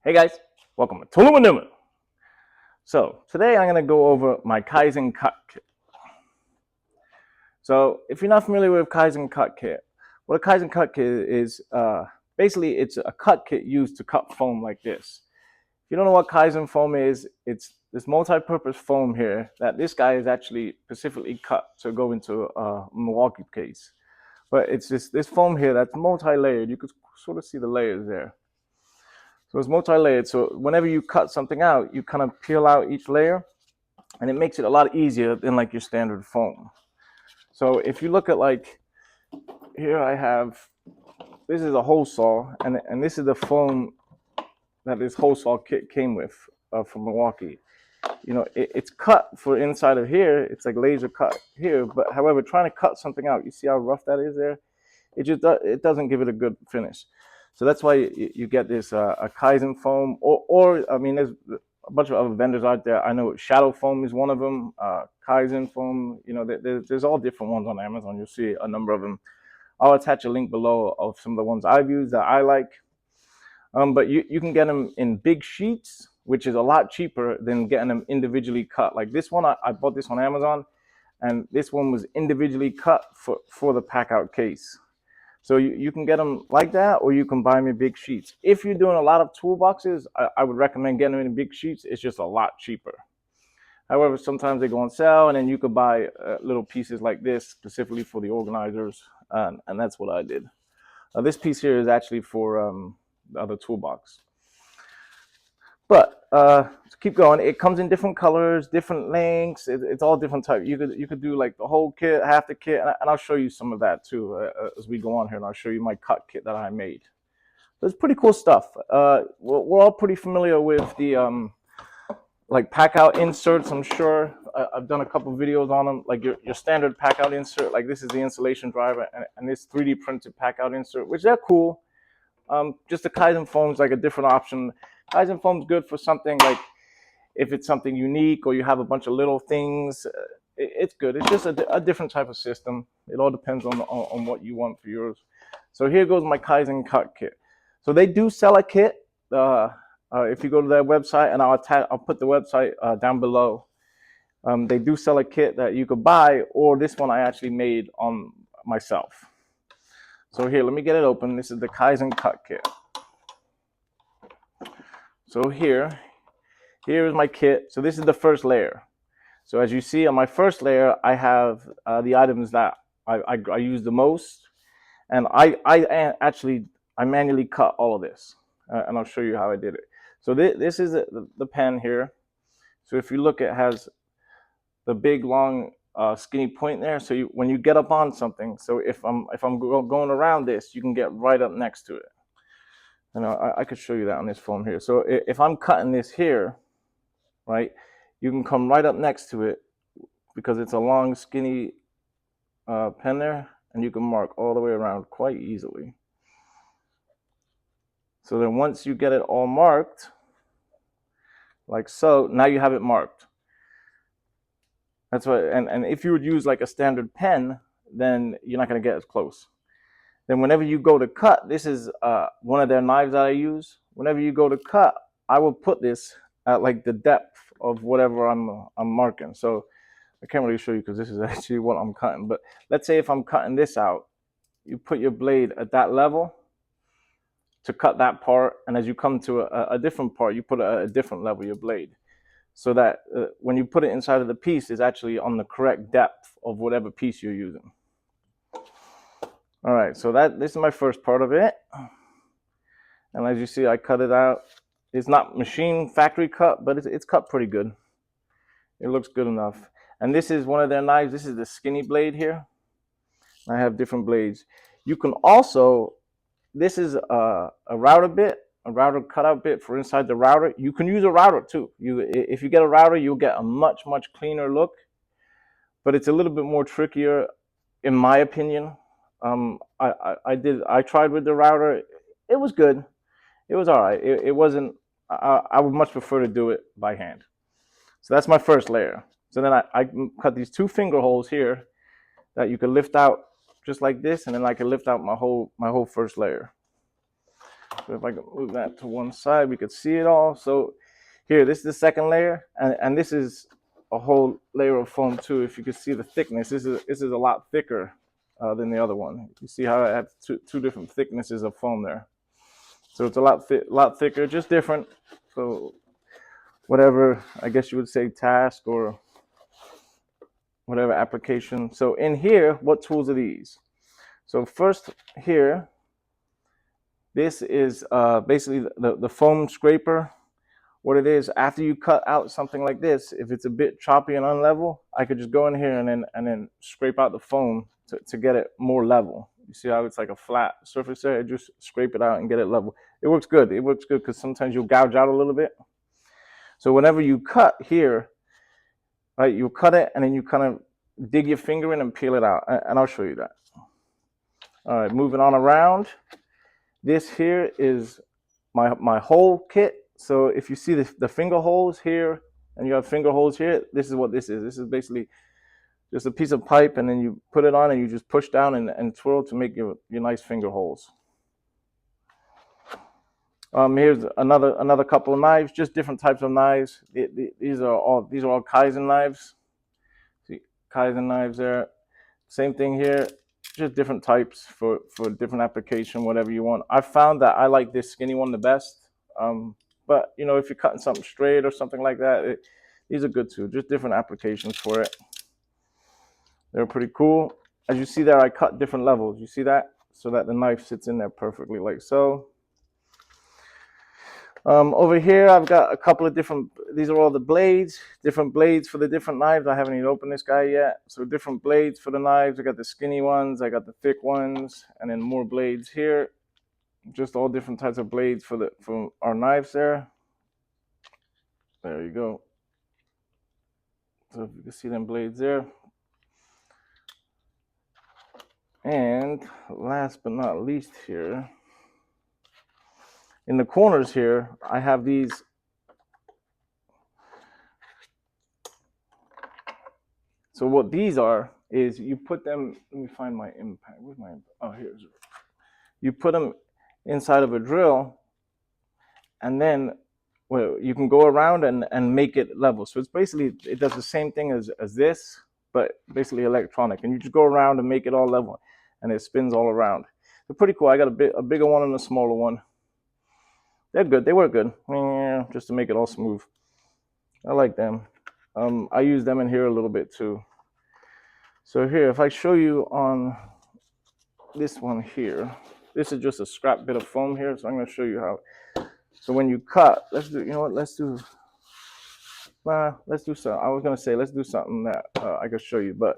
Hey guys, welcome to Tulumanuma. So today I'm going to go over my Kaizen cut kit. So if you're not familiar with Kaizen cut kit, what a Kaizen cut kit is, basically it's a cut kit used to cut foam like this. If you don't know what Kaizen foam is, it's this multi-purpose foam here that this guy is actually specifically cut to go into a Milwaukee case. But it's this foam here that's multi-layered. You could sort of see the layers there. So it's multi-layered. So whenever you cut something out, you kind of peel out each layer, and it makes it a lot easier than like your standard foam. So if you look at like here, I have this is a hole saw, and this is the foam that this hole saw kit came with from Milwaukee. You know, it's cut for inside of here. It's like laser cut here, but however, trying to cut something out, you see how rough that is there? It doesn't give it a good finish. So that's why you get this a Kaizen foam, or I mean, there's a bunch of other vendors out there. I know Shadow Foam is one of them. Kaizen foam, you know, there's all different ones on Amazon. You'll see a number of them. I'll attach a link below of some of the ones I've used that I like. But you can get them in big sheets, which is a lot cheaper than getting them individually cut. Like this one, I bought this on Amazon, and this one was individually cut for the pack out case. So you can get them like that, or you can buy them in big sheets. If you're doing a lot of toolboxes, I would recommend getting them in big sheets. It's just a lot cheaper. However, sometimes they go on sale, and then you could buy little pieces like this specifically for the organizers, and that's what I did. This piece here is actually for the other toolbox. But to keep going, it comes in different colors, different lengths. It's all different types. You could do like the whole kit, half the kit, and I'll show you some of that too as we go on here, and I'll show you my cut kit that I made. It's pretty cool stuff. We're all pretty familiar with the like pack out inserts. I'm sure I've done a couple videos on them, like your standard pack out insert. Like this is the insulation driver, and this 3D printed pack out insert, which they're cool. Just the Kaizen foam is like a different option. Kaizen foam is good for something like if it's something unique or you have a bunch of little things. It's good. It's just a different type of system. It all depends on what you want for yours. So here goes my Kaizen cut kit. So they do sell a kit. If you go to their website, and I'll put the website down below. They do sell a kit that you could buy, or this one I actually made on myself. So here, let me get it open. This is the Kaizen cut kit. So here is my kit. So this is the first layer. So as you see on my first layer, I have the items that I use the most, and I manually cut all of this, and I'll show you how I did it. So this is the pen here. So if you look, it has the big long skinny point there. So when you get up on something, so if I'm going around this, you can get right up next to it. And I could show you that on this foam here. So if I'm cutting this here, right, you can come right up next to it because it's a long skinny pen there, and you can mark all the way around quite easily. So then once you get it all marked, like so, now you have it marked. That's what, and if you would use like a standard pen, then you're not going to get as close. Then whenever you go to cut, this is one of their knives that I use. Whenever you go to cut, I will put this at like the depth of whatever I'm marking. So I can't really show you because this is actually what I'm cutting. But let's say if I'm cutting this out, you put your blade at that level to cut that part, and as you come to a different part, you put a different level your blade, so that when you put it inside of the piece, it's actually on the correct depth of whatever piece you're using. All right, so this is my first part of it. And as you see, I cut it out. It's not machine factory cut, but it's cut pretty good. It looks good enough. And this is one of their knives. This is the skinny blade here. I have different blades. You can also, this is a router bit, a router cutout bit for inside the router. You can use a router too. If you get a router, you'll get a much cleaner look, but it's a little bit more trickier, in my opinion. I tried with the router. It was good. It was all right. It wasn't. I would much prefer to do it by hand. So that's my first layer. So then I cut these 2 finger holes here that you can lift out just like this, and then I can lift out my whole first layer. So if I can move that to one side, we could see it all. So here, this is the second layer, and this is a whole layer of foam too. If you can see the thickness, this is a lot thicker than the other one. You see how I have two different thicknesses of foam there. So it's a lot thicker, just different. So whatever, I guess you would say, task or whatever application. So in here, what tools are these? So first here, this is basically the foam scraper. What it is, after you cut out something like this, if it's a bit choppy and unlevel, I could just go in here and then scrape out the foam to get it more level. You see how it's like a flat surface there? I just scrape it out and get it level. It works good. It works good because sometimes you'll gouge out a little bit. So whenever you cut here, right, you cut it and then you kind of dig your finger in and peel it out. And I'll show you that. All right, moving on around. This here is my hole kit. So if you see the finger holes here and you have finger holes here, this is what this is. This is basically just a piece of pipe, and then you put it on and you just push down and twirl to make your nice finger holes. Here's another couple of knives, just different types of knives. These are all Kaizen knives. See, Kaizen knives there. Same thing here, just different types for different application, whatever you want. I found that I like this skinny one the best. But you know, if you're cutting something straight or something like that, these are good too. Just different applications for it. They're pretty cool. As you see there, I cut different levels. You see that? So that the knife sits in there perfectly, like so. Over here, I've got a couple of different, these are all the blades, different blades for the different knives. I haven't even opened this guy yet. So different blades for the knives. I got the skinny ones, I got the thick ones, and then more blades here. Just all different types of blades for our knives there. There you go. So if you can see them blades there. And last but not least here, in the corners here, I have these. So what these are is you put them, let me find my impact. Where's my impact? Oh, here's it. You put them inside of a drill, and then well, you can go around and make it level. So it's basically, it does the same thing as this, but basically electronic. And you just go around and make it all level, and it spins all around. They're pretty cool. I got a bigger one and a smaller one. They're good. They work good. Just to make it all smooth. I like them. I use them in here a little bit too. So here, if I show you on this one here, this is just a scrap bit of foam here. So I'm going to show you how. So when you cut, let's do, you know what? Let's do something. I was going to say, let's do something that I could show you, but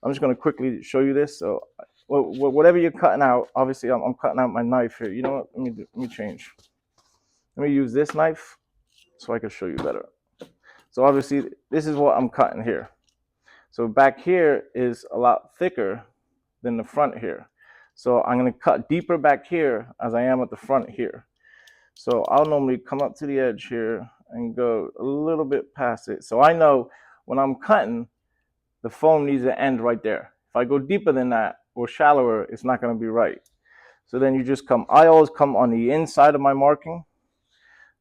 I'm just going to quickly show you this. So whatever you're cutting out, obviously I'm cutting out my knife here. You know what? Let me change. Let me use this knife so I can show you better. So obviously this is what I'm cutting here. So back here is a lot thicker than the front here. So I'm going to cut deeper back here as I am at the front here. So I'll normally come up to the edge here and go a little bit past it. So I know when I'm cutting, the foam needs to end right there. If I go deeper than that or shallower, it's not going to be right. So then you just come, I always come on the inside of my marking.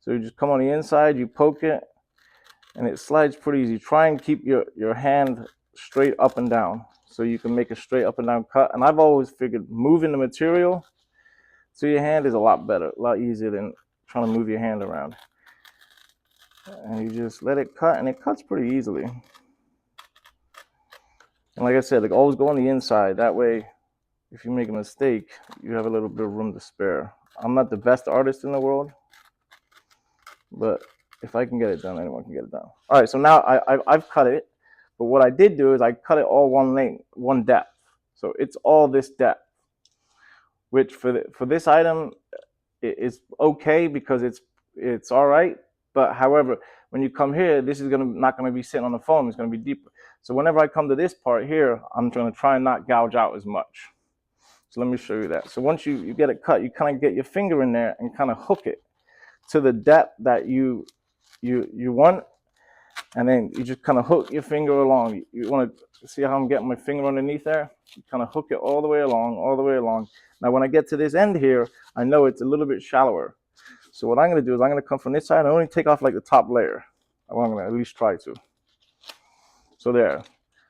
So you just come on the inside, you poke it, and it slides pretty easy. Try and keep your hand straight up and down so you can make a straight up and down cut. And I've always figured moving the material to your hand is a lot better, a lot easier than trying to move your hand around. And you just let it cut, and it cuts pretty easily. And like I said, like always go on the inside. That way, if you make a mistake, you have a little bit of room to spare. I'm not the best artist in the world, but if I can get it done, anyone can get it done. All right, so now I've cut it, but what I did do is I cut it all one length, one depth. So it's all this depth, which for this item is okay because it's all right. But however, when you come here, this is not gonna be sitting on the foam. It's gonna be deeper. So whenever I come to this part here, I'm gonna try and not gouge out as much. So let me show you that. So once you get it cut, you kind of get your finger in there and kind of hook it to the depth that you want, and then you just kind of hook your finger along. You want to see how I'm getting my finger underneath there? You kind of hook it all the way along, all the way along. Now when I get to this end here, I know it's a little bit shallower. So what I'm going to do is I'm going to come from this side and only take off like the top layer. Well, I'm going to at least try to. So there.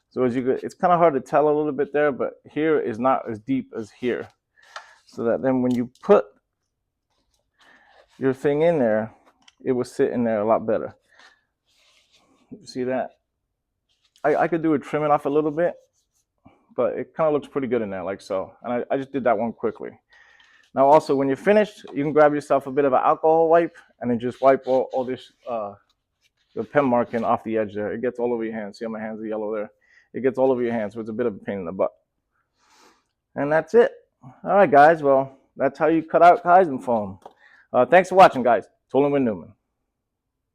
So as you go, it's kind of hard to tell a little bit there, but here is not as deep as here. So that then when you put your thing in there, it will sit in there a lot better. You see that? I could do a trimming off a little bit, but it kind of looks pretty good in there, like so. And I just did that one quickly. Now also, when you're finished, you can grab yourself a bit of an alcohol wipe and then just wipe all this the pen marking off the edge there. It gets all over your hands. See how my hands are yellow there? It gets all over your hands, so it's a bit of a pain in the butt. And that's it. All right, guys. Well, that's how you cut out Kaizen foam. Thanks for watching, guys. Tolan with Newman.